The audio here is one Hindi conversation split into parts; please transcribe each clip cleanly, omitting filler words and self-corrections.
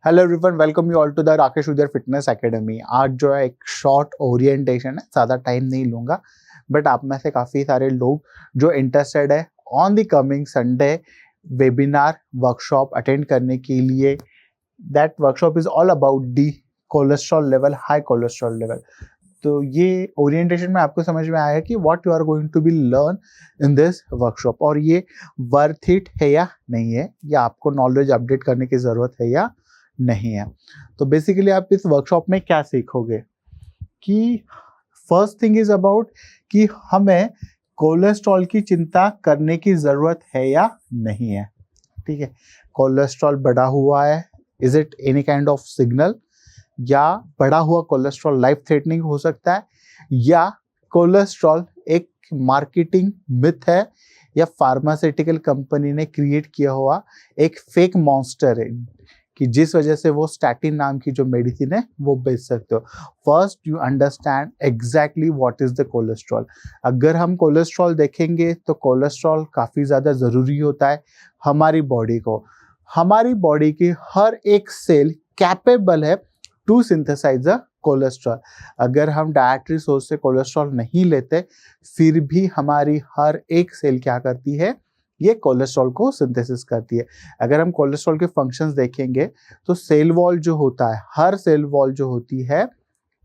Hello everyone, welcome you all to the Rakesh Udayar fitness academy. आज जो है एक शॉर्ट ओरिएंटेशन है, ज़्यादा टाइम नहीं लूँगा, बट आप में से काफ़ी सारे लोग जो इंटरेस्टेड है on the coming Sunday webinar workshop attend करने के लिए। That workshop is all about the cholesterol level, high cholesterol level. तो ये ओरिएंटेशन में आपको समझ में आया कि what you are going to be learn in this workshop, और ये वर्थ इट है या नहीं है, या आपको नॉलेज अपडेट करने की ज़रूरत है या नहीं है। तो बेसिकली आप इस वर्कशॉप में क्या सीखोगे कि फर्स्ट थिंग इज अबाउट कि हमें कोलेस्ट्रॉल की चिंता करने की ज़रूरत है या नहीं है। ठीक है, कोलेस्ट्रॉल बढ़ा हुआ है, is it any kind of signal, या बढ़ा हुआ कोलेस्ट्रॉल लाइफ थ्रेटनिंग हो सकता है, या कोलेस्ट्रॉल एक मार्केटिंग मिथ है, या फार्मास्यूटिकल कंपनी ने क्रिएट किया हुआ एक फेक मॉन्स्टर है कि जिस वजह से वो स्टैटिन नाम की जो मेडिसिन है वो बेच सकते हो। First you understand exactly what is the cholesterol. अगर हम कोलेस्ट्रॉल देखेंगे तो कोलेस्ट्रॉल काफ़ी ज़्यादा ज़रूरी होता है हमारी बॉडी को। हमारी बॉडी की हर एक सेल कैपेबल है टू सिंथेसाइज अ कोलेस्ट्रॉल। अगर हम डाइटरी सोर्स से कोलेस्ट्रॉल नहीं लेते फिर भी हमारी हर एक सेल क्या करती है, ये कोलेस्ट्रॉल को सिंथेसिस करती है। अगर हम कोलेस्ट्रॉल के फंक्शंस देखेंगे तो सेल वॉल जो होता है, हर सेल वॉल जो होती है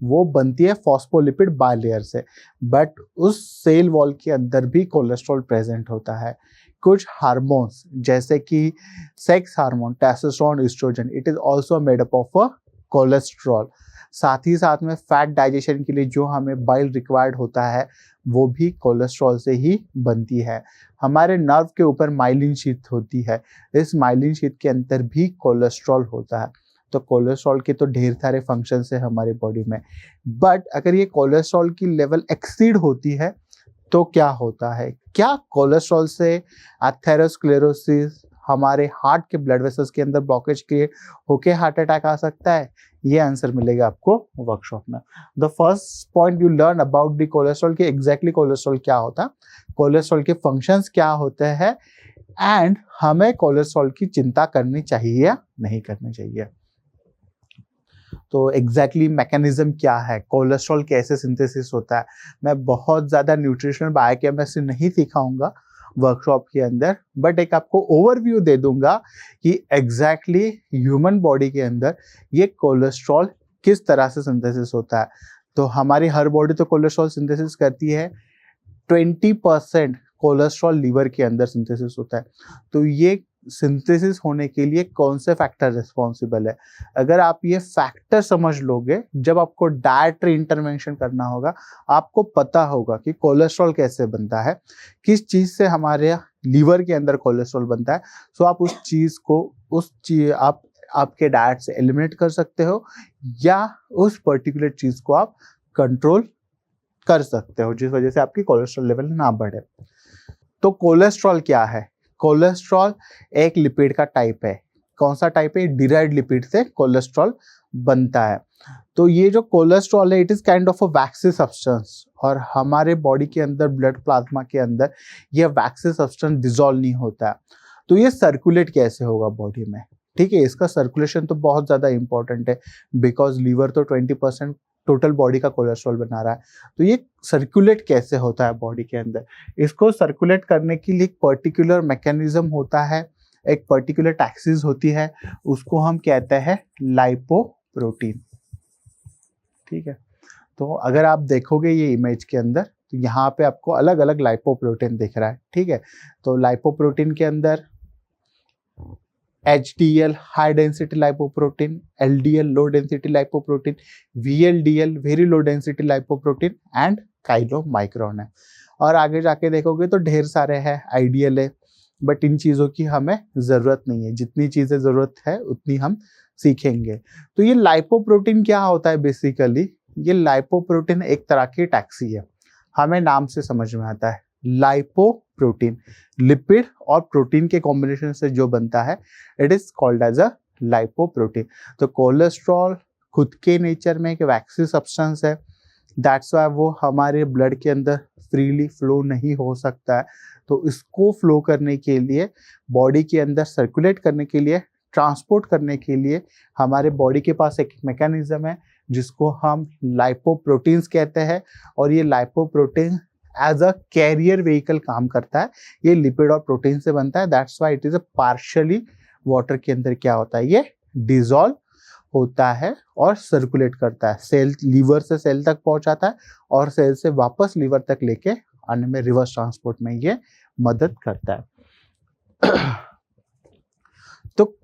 वो बनती है फॉस्फोलिपिड बायलेयर से, बट उस सेल वॉल के अंदर भी कोलेस्ट्रॉल प्रेजेंट होता है। कुछ हार्मोन्स जैसे कि sex hormone, testosterone, oestrogen, it is also made up of a cholesterol. साथ ही साथ में फैट डाइजेशन के लिए जो हमें बाइल रिक्वायर्ड होता है वो भी कोलेस्ट्रॉल से ही बनती है। हमारे नर्व के ऊपर माइलिन शीथ होती है, इस माइलिन शीथ के अंदर भी कोलेस्ट्रॉल होता है। तो कोलेस्ट्रॉल के तो ढेर सारे फंक्शंस है हमारी बॉडी में, बट अगर ये कोलेस्ट्रॉल की लेवल एक्सीड होती है तो क्या होता है? क्या कोलेस्ट्रॉल से एथेरोस्क्लेरोसिस, हमारे हार्ट के ब्लड वेसल्स के अंदर ब्लॉकेज क्रिएट होके हार्ट अटैक आ सकता है? ये आंसर मिलेगा आपको वर्कशॉप में। The first point you learn about the cholesterol, कि एग्जैक्टली कोलेस्ट्रॉल क्या होता है, कोलेस्ट्रॉल के फंक्शंस क्या होते हैं, एंड हमें कोलेस्ट्रॉल की चिंता करनी चाहिए या नहीं करनी चाहिए। तो एग्जैक्टली मैकेनिज्म क्या है, कोलेस्ट्रॉल कैसे सिंथेसिस होता है, मैं बहुत ज़्यादा न्यूट्रिशनल बायोकेमिस्ट्री नहीं सिखाऊंगा वर्कशॉप के अंदर, बट एक आपको ओवरव्यू दे दूंगा कि एग्जैक्टली ह्यूमन बॉडी के अंदर ये कोलेस्ट्रॉल किस तरह से सिंथेसिस होता है। तो हमारी हर बॉडी तो कोलेस्ट्रॉल सिंथेसिस करती है, 20% कोलेस्ट्रॉल लीवर के अंदर सिंथेसिस होता है। तो ये सिंथेसिस होने के लिए कौन से फैक्टर रिस्पॉन्सिबल है, अगर आप ये फैक्टर समझ लोगे, जब आपको डाइटरी इंटरवेंशन करना होगा आपको पता होगा कि कोलेस्ट्रॉल कैसे बनता है, किस चीज़ से हमारे लीवर के अंदर कोलेस्ट्रॉल बनता है। सो आप उस चीज़ को आप आपके डाइट से एलिमिनेट कर सकते हो, या उस पर्टिकुलर चीज़ को आप कंट्रोल कर सकते हो जिस वजह से आपकी कोलेस्ट्रॉल लेवल ना बढ़े। तो कोलेस्ट्रॉल क्या है? कोलेस्ट्रॉल एक लिपिड का टाइप है। कौन सा टाइप है? डिराइव्ड लिपिड से कोलेस्ट्रॉल बनता है। तो ये जो कोलेस्ट्रॉल है it is kind of a vaccine substance, और हमारे बॉडी के अंदर ब्लड प्लाज्मा के अंदर ये वैक्सी सब्सटेंस डिसॉल्व नहीं होता है। तो ये सर्कुलेट कैसे होगा बॉडी में? ठीक है, इसका सर्कुलेशन तो बहुत ज़्यादा इंपॉर्टेंट है, बिकॉज लीवर तो 20% टोटल बॉडी का कोलेस्ट्रॉल बना रहा है। तो ये सर्कुलेट कैसे होता है बॉडी के अंदर? इसको सर्कुलेट करने के लिए एक पर्टिकुलर मैकेनिज्म होता है, एक पर्टिकुलर टैक्सिस होती है, उसको हम कहते हैं लाइपोप्रोटीन। ठीक है, तो अगर आप देखोगे ये इमेज के अंदर तो यहाँ पे आपको अलग अलग लाइपोप्रोटीन दिख रहा है। ठीक है, तो लाइपोप्रोटीन के अंदर HDL high density lipoprotein, LDL low density lipoprotein, VLDL very low density lipoprotein and chylomicron है। और आगे जाके देखोगे तो ढेर सारे हैं, IDL है, बट इन चीज़ों की हमें ज़रूरत नहीं है, जितनी चीज़ें ज़रूरत है उतनी हम सीखेंगे। तो ये लाइपोप्रोटीन क्या होता है? बेसिकली ये लाइपोप्रोटीन एक तरह की टैक्सी है, हमें नाम से समझ में आता है। लाइपोप्रोटीन लिपिड और प्रोटीन के कॉम्बिनेशन से जो बनता है it is called as a lipoprotein. तो कोलेस्ट्रॉल खुद के नेचर में एक वैक्सी सब्सटेंस है, दैट्स वाई वो हमारे ब्लड के अंदर फ्रीली फ्लो नहीं हो सकता है। तो इसको फ्लो करने के लिए, बॉडी के अंदर सर्कुलेट करने के लिए ट्रांसपोर्ट करने के लिए हमारे बॉडी के पास एक मैकेनिज्म है जिसको हम लाइपोप्रोटीन्स कहते हैं, और ये lipoprotein as a carrier vehicle काम करता है। ये लिपिड और प्रोटीन से बनता है, that's why it is a partially water के अंदर क्या होता है, ये डिसॉल्व होता है और सर्कुलेट करता है। सेल, लीवर से सेल तक पहुंचाता है और सेल से वापस लीवर तक लेके आने में, रिवर्स ट्रांसपोर्ट में ये मदद करता है। तो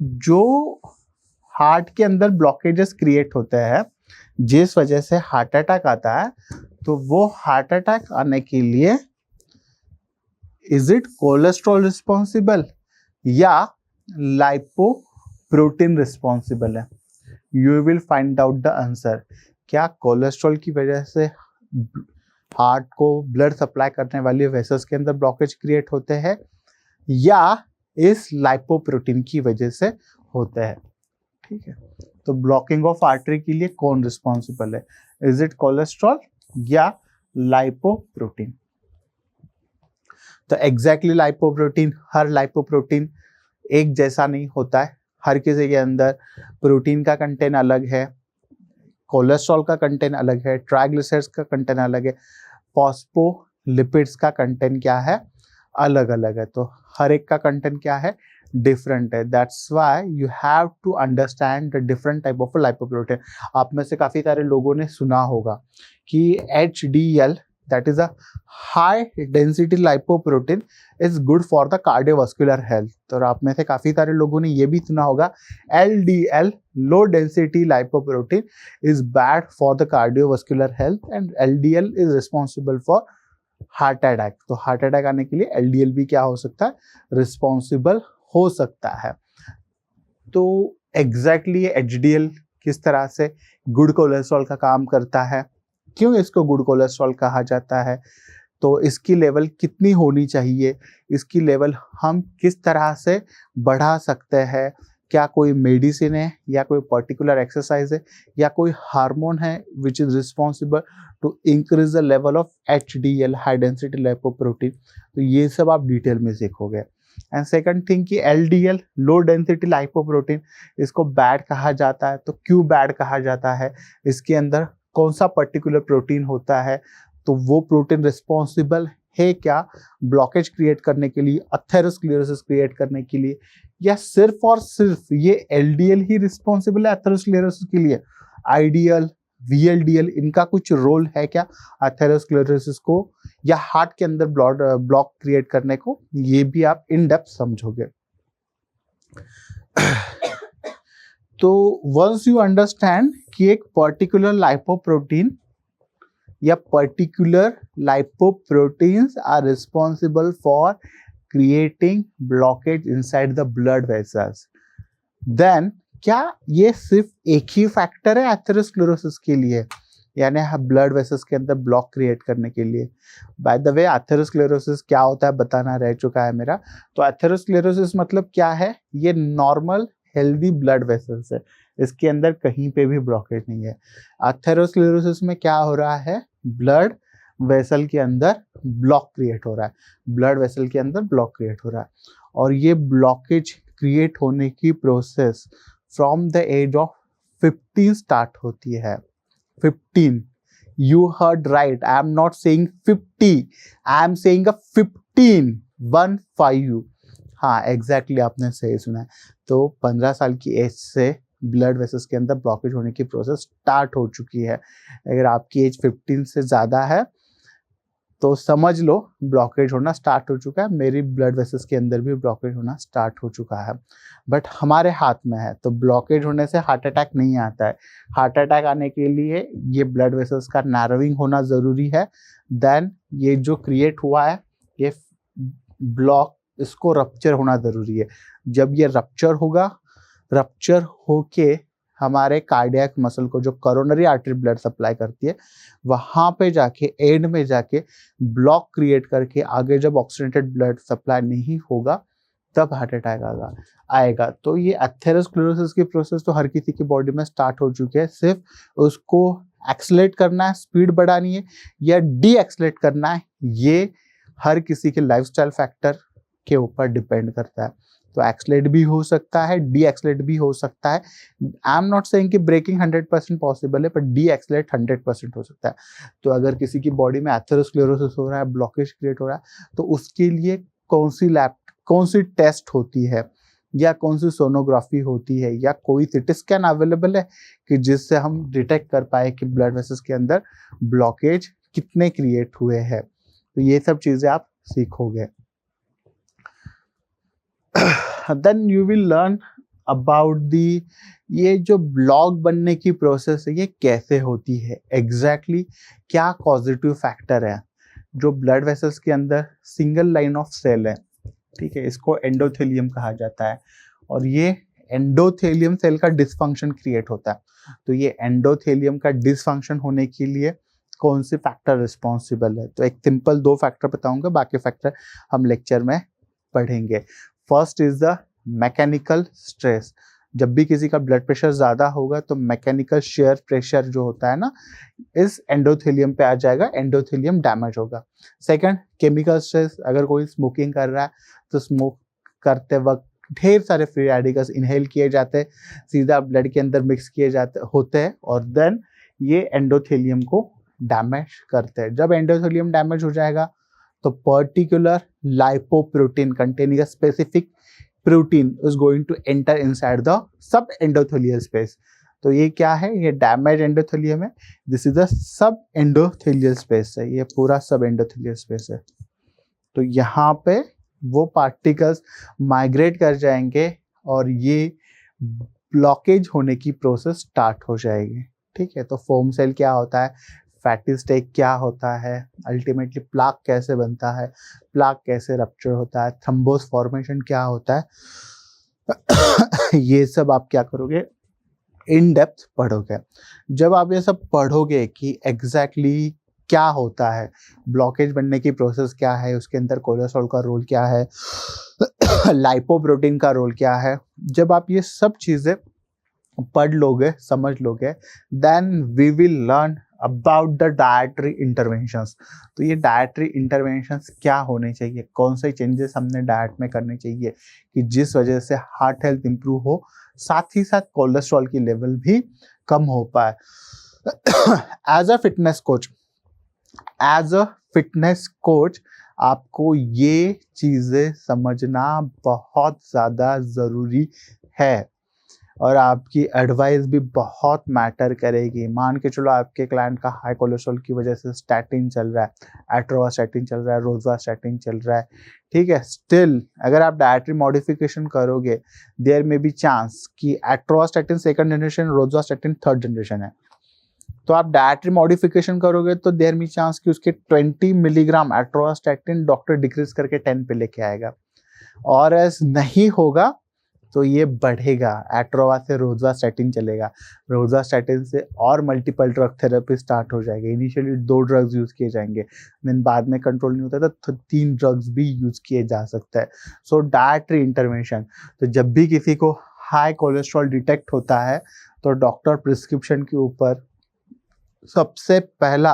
जो हार्ट के अंदर ब्लॉकेजेस क्रिएट होते हैं जिस वजह से हार्ट अटैक आता है, तो वो हार्ट अटैक आने के लिए इज इट कोलेस्ट्रॉल रिस्पॉन्सिबल या लाइपोप्रोटीन रिस्पॉन्सिबल है? You will find out the answer. क्या कोलेस्ट्रॉल की वजह से हार्ट को ब्लड सप्लाई करने वाली वेसल्स के अंदर ब्लॉकेज क्रिएट होते हैं, या इस लाइपोप्रोटीन की वजह से होते हैं? ठीक है, तो ब्लॉकिंग ऑफ आर्टरी के लिए कौन रिस्पॉन्सिबल है? इज इट कोलेस्ट्रॉल या लाइपोप्रोटीन? तो एग्जैक्टली लाइपोप्रोटीन, हर लाइपोप्रोटीन एक जैसा नहीं होता है। हर किसी के अंदर प्रोटीन का कंटेंट अलग है, कोलेस्ट्रॉल का कंटेंट अलग है, ट्राइग्लिसराइड्स का कंटेंट अलग है, फॉस्फोलिपिड्स का कंटेंट क्या है, अलग अलग है। तो हर एक का कंटेंट क्या है, डिफरेंट है। That's why you have to understand the different type of lipoprotein. आप में से काफी सारे लोगों ने सुना होगा कि HDL, that is a high density lipoprotein, is good for the cardiovascular health। तो आप में से काफी सारे लोगों ने ये भी सुना होगा LDL, low density lipoprotein, is bad for the cardiovascular health and LDL is responsible for heart attack। तो हार्ट अटैक आने के लिए LDL भी क्या हो सकता है, रिस्पॉन्सिबल हो सकता है। तो एग्जैक्टली HDL किस तरह से गुड कोलेस्ट्रॉल का काम करता है, क्यों इसको गुड कोलेस्ट्रॉल कहा जाता है, तो इसकी लेवल कितनी होनी चाहिए, इसकी लेवल हम किस तरह से बढ़ा सकते हैं, क्या कोई मेडिसिन है या कोई पर्टिकुलर एक्सरसाइज है या कोई हार्मोन है which is responsible to increase the level of HDL, high density lipoprotein. तो ये सब आप डिटेल में सीखोगे। एंड सेकंड थिंग कि LDL, लो डेंसिटी लाइपोप्रोटीन, इसको बैड कहा जाता है। तो क्यों बैड कहा जाता है, इसके अंदर कौन सा पर्टिकुलर प्रोटीन होता है, तो वो प्रोटीन रिस्पॉन्सिबल है क्या ब्लॉकेज क्रिएट करने के लिए, एथेरोस्क्लेरोसिस क्रिएट करने के लिए, या सिर्फ और सिर्फ ये LDL ही रिस्पॉन्सिबल है एथेरोस्क्लेरोसिस के लिए? IDL, VLDL, इनका कुछ रोल है क्या एथेरोस्क्लेरोसिस को या हार्ट के अंदर ब्लॉक क्रिएट करने को? ये भी आप इन डेप्थ समझोगे। तो वंस यू अंडरस्टैंड कि एक पर्टिकुलर लाइपोप्रोटीन या particular lipoproteins are responsible for creating blockage inside the blood vessels, then क्या ये सिर्फ एक ही फैक्टर है एथेरोस्क्लेरोसिस के लिए, यानी ब्लड वेसल्स के अंदर ब्लॉक क्रिएट करने के लिए? बाय द वे, एथेरोस्क्लेरोसिस क्या होता है बताना रह चुका है मेरा। तो एथेरोस्क्लेरोसिस मतलब क्या है, ये नॉर्मल हेल्दी ब्लड वेसल्स है, इसके अंदर कहीं पे भी ब्लॉकेज नहीं है। एथेरोस्क्लेरोसिस में क्या हो रहा है, ब्लड वेसल के अंदर ब्लॉक क्रिएट हो रहा है, ब्लड वेसल के अंदर ब्लॉक क्रिएट हो रहा है, और ये ब्लॉकेज क्रिएट होने की process from the age of 15 start होती है। 15, you heard right, I am not saying 50, I am saying a 15, 15। हाँ एग्जैक्टली आपने सही सुना है। तो 15 साल की एज से ब्लड वेसल्स के अंदर ब्लॉकेज होने की प्रोसेस स्टार्ट हो चुकी है। अगर आपकी एज 15 से ज़्यादा है तो समझ लो ब्लॉकेज होना स्टार्ट हो चुका है। मेरी ब्लड वेसल्स के अंदर भी ब्लॉकेज होना स्टार्ट हो चुका है, बट हमारे हाथ में है। तो ब्लॉकेज होने से हार्ट अटैक नहीं आता है। हार्ट अटैक आने के लिए ये ब्लड वेसल्स का नैरोइंग होना ज़रूरी है। देन ये जो क्रिएट हुआ है ये ब्लॉक, इसको रप्चर होना ज़रूरी है। जब ये रप्चर होगा, रप्चर होके हमारे कार्डियक मसल को, जो कोरोनरी आर्टरी ब्लड सप्लाई करती है, वहाँ पे जाके एंड में जाके ब्लॉक क्रिएट करके आगे जब ऑक्सीजनेटेड ब्लड सप्लाई नहीं होगा तब हार्ट अटैक आएगा। तो ये एथेरोस्क्लेरोसिस की प्रोसेस तो हर किसी की बॉडी में स्टार्ट हो चुकी है। सिर्फ उसको एक्सेलरेट करना है, स्पीड बढ़ानी है या डी एक्सेलरेट करना है, ये हर किसी के लाइफस्टाइल फैक्टर के ऊपर डिपेंड करता है। तो एक्सलेट भी हो सकता है, डी एक्सलेट भी हो सकता है। आई एम नॉट सेइंग कि ब्रेकिंग 100% पॉसिबल है, पर डी एक्सलेट 100% हो सकता है। तो अगर किसी की बॉडी में एथेरोस्क्लेरोसिस हो रहा है, ब्लॉकेज क्रिएट हो रहा है, तो उसके लिए कौन सी टेस्ट होती है, या कौन सी सोनोग्राफी होती है, या कोई सिटी स्कैन अवेलेबल है कि जिससे हम डिटेक्ट कर पाए कि ब्लड वेसल्स के अंदर ब्लॉकेज कितने क्रिएट हुए हैं। तो ये सब चीजें आप सीखोगे। Then you will learn about the, ये जो ब्लॉक बनने की प्रोसेस है ये कैसे होती है, एग्जैक्टली क्या पॉजिटिव फैक्टर है। जो ब्लड वेसल्स के अंदर सिंगल लाइन ऑफ सेल है, ठीक है, इसको एंडोथेलियम कहा जाता है, और ये एंडोथेलियम सेल का डिसफंक्शन क्रिएट होता है। तो ये एंडोथेलियम का डिसफंक्शन होने के लिए कौन से फैक्टर रिस्पॉन्सिबल है, तो एक सिंपल 2 फैक्टर बताऊंगा, बाकी फैक्टर हम लेक्चर में पढ़ेंगे। First is the mechanical stress. जब भी किसी का ब्लड प्रेशर ज़्यादा होगा तो मैकेनिकल शेयर प्रेशर जो होता है ना, इस एंडोथेलियम पे आ जाएगा, एंडोथेलियम डैमेज होगा। Second, chemical stress. अगर कोई स्मोकिंग कर रहा है तो स्मोक करते वक्त ढेर सारे फ्री रेडिकल्स इनहेल किए जाते हैं, सीधा ब्लड के अंदर मिक्स किए जाते होते हैं, और देन ये एंडोथेलियम को डैमेज करते हैं। जब एंडोथेलियम डैमेज हो जाएगा तो particular lipoprotein containing a specific protein is going to enter inside the sub endothelial space. तो ये क्या है, ये डैमेज एंडोथेलियम है, this is the sub endothelial space है, ये पूरा सब एंडोथेलियल स्पेस है। तो यहाँ पे वो पार्टिकल्स माइग्रेट कर जाएंगे और ये ब्लॉकेज होने की प्रोसेस स्टार्ट हो जाएगी, ठीक है। तो फोम सेल क्या होता है, फैटी स्टेक क्या होता है, अल्टीमेटली प्लाक कैसे बनता है, प्लाक कैसे रप्चर होता है, थ्रोम्बोस फॉर्मेशन क्या होता है, ये सब आप क्या करोगे, इन डेप्थ पढ़ोगे। जब आप ये सब पढ़ोगे कि एग्जैक्टली क्या होता है, ब्लॉकेज बनने की प्रोसेस क्या है, उसके अंदर कोलेस्ट्रॉल का रोल क्या है, लाइपोप्रोटीन का रोल क्या है, जब आप ये सब चीज़ें पढ़ लोगे, समझ लोगे, then we will learn about the dietary interventions. तो ये डायट्री इंटरवेंशंस क्या होने चाहिए, कौन से चेंजेस हमने डाइट में करने चाहिए कि जिस वजह से हार्ट हेल्थ इंप्रूव हो, साथ ही साथ कोलेस्ट्रॉल की लेवल भी कम हो पाए। एज अ फिटनेस कोच आपको ये चीज़ें समझना बहुत ज़्यादा ज़रूरी है, और आपकी एडवाइस भी बहुत मैटर करेगी। मान के चलो आपके क्लाइंट का हाई कोलेस्ट्रॉल की वजह से स्टैटिन चल रहा है, एट्रोवास्टैटिन चल रहा है, रोज़वास्टैटिन चल रहा है, ठीक है, स्टिल अगर आप डाइटरी मॉडिफिकेशन करोगे, देयर में बी चांस कि एट्रोवास्टैटिन 2nd जनरेशन, रोज़वास्टैटिन 3rd जनरेशन है, तो आप डाइटरी मॉडिफिकेशन करोगे तो देयर में चांस कि उसके 20 मिलीग्राम एट्रोवास्टैटिन डॉक्टर डिक्रीज करके 10 पे लेके आएगा, और ऐसा नहीं होगा तो ये बढ़ेगा, एट्रोवा से रोज़वास्टैटिन चलेगा, रोज़वास्टैटिन से और मल्टीपल ड्रग थेरेपी स्टार्ट हो जाएगी। इनिशियली 2 ड्रग्स यूज़ किए जाएंगे, देन बाद में कंट्रोल नहीं होता तो 3 ड्रग्स भी यूज़ किए जा सकता है। सो डाइटरी इंटरवेंशन, तो जब भी किसी को हाई कोलेस्ट्रॉल डिटेक्ट होता है तो डॉक्टर प्रिस्क्रिप्शन के ऊपर सबसे पहला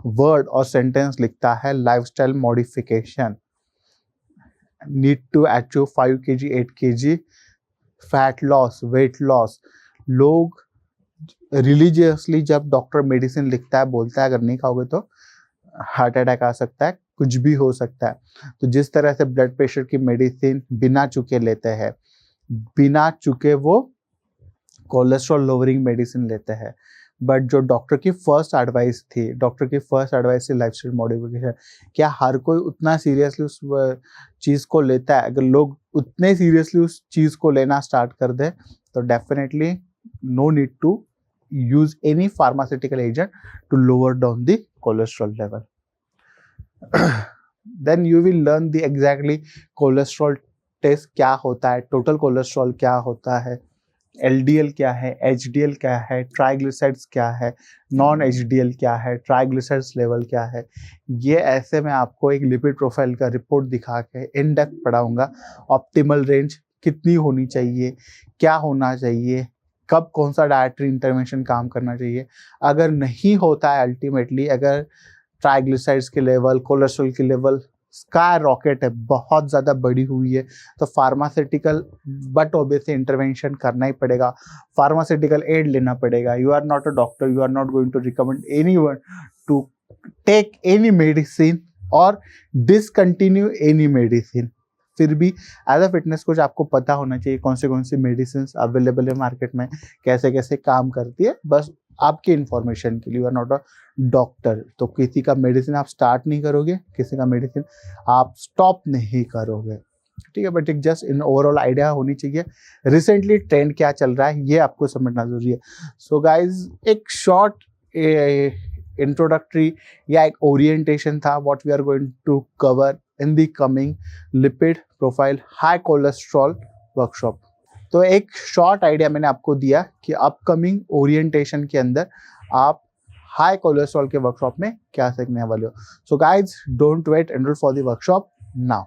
वर्ड और सेंटेंस लिखता है lifestyle modification, need to achieve 5 kg 8 kg fat loss, weight loss. लोग रिलीजियसली जब डॉक्टर मेडिसिन लिखता है बोलता है अगर नहीं खाओगे तो हार्ट अटैक आ सकता है, कुछ भी हो सकता है। तो जिस तरह से ब्लड प्रेशर की मेडिसिन बिना चुके लेते हैं, बिना चुके वो कोलेस्ट्रॉल लोअरिंग मेडिसिन लेते हैं, बट जो डॉक्टर की फर्स्ट एडवाइस थी, लाइफस्टाइल मॉडिफिकेशन, क्या हर कोई उतना सीरियसली उस चीज़ को लेता है? अगर लोग उतने सीरियसली उस चीज़ को लेना स्टार्ट कर दे तो definitely no need to use any pharmaceutical agent to lower down the cholesterol level. Then you will learn the exactly cholesterol test क्या होता है, टोटल कोलेस्ट्रॉल क्या होता है, LDL क्या है, HDL क्या है, ट्राइग्लिसराइड्स क्या है, नॉन HDL क्या है, ट्राइग्लिसराइड्स लेवल क्या है। ये ऐसे मैं आपको एक लिपिड प्रोफाइल का रिपोर्ट दिखा के इन डेप्थ पढ़ाऊंगा। ऑप्टिमल रेंज कितनी होनी चाहिए, क्या होना चाहिए, कब कौन सा डाइटरी इंटरवेंशन काम करना चाहिए। अगर नहीं होता है अल्टीमेटली, अगर ट्राइग्लिसराइड्स के लेवल, कोलेस्ट्रॉल के लेवल स्काई रॉकेट है, बहुत ज़्यादा बढ़ी हुई है। तो फार्मास्यूटिकल बट ऑब्वियसली इंटरवेंशन करना ही पड़ेगा, फार्मास्यूटिकल एड लेना पड़ेगा। You are not a doctor, you are not going to recommend anyone to take any medicine और डिसकंटिन्यू एनी मेडिसिन। फिर भी एज अ फिटनेस कोच आपको पता होना चाहिए कौन सी मेडिसिन अवेलेबल है मार्केट में, कैसे कैसे काम करती है, बस आपकी इंफॉर्मेशन के लिए। You are not a doctor, तो किसी का मेडिसिन आप स्टार्ट नहीं करोगे, किसी का मेडिसिन आप स्टॉप नहीं करोगे, ठीक है। बट एक जस्ट इन ओवरऑल आइडिया होनी चाहिए रिसेंटली ट्रेंड क्या चल रहा है, ये आपको समझना जरूरी है। सो गाइज, एक शॉर्ट इंट्रोडक्टरी या एक ओरिएंटेशन था what we are going to cover in the coming lipid profile high cholesterol workshop. तो एक शॉर्ट आइडिया मैंने आपको दिया कि अपकमिंग ओरिएंटेशन के अंदर आप हाई कोलेस्ट्रॉल के वर्कशॉप में क्या सीखने वाले हो। So guys, don't wait, enroll for the workshop now.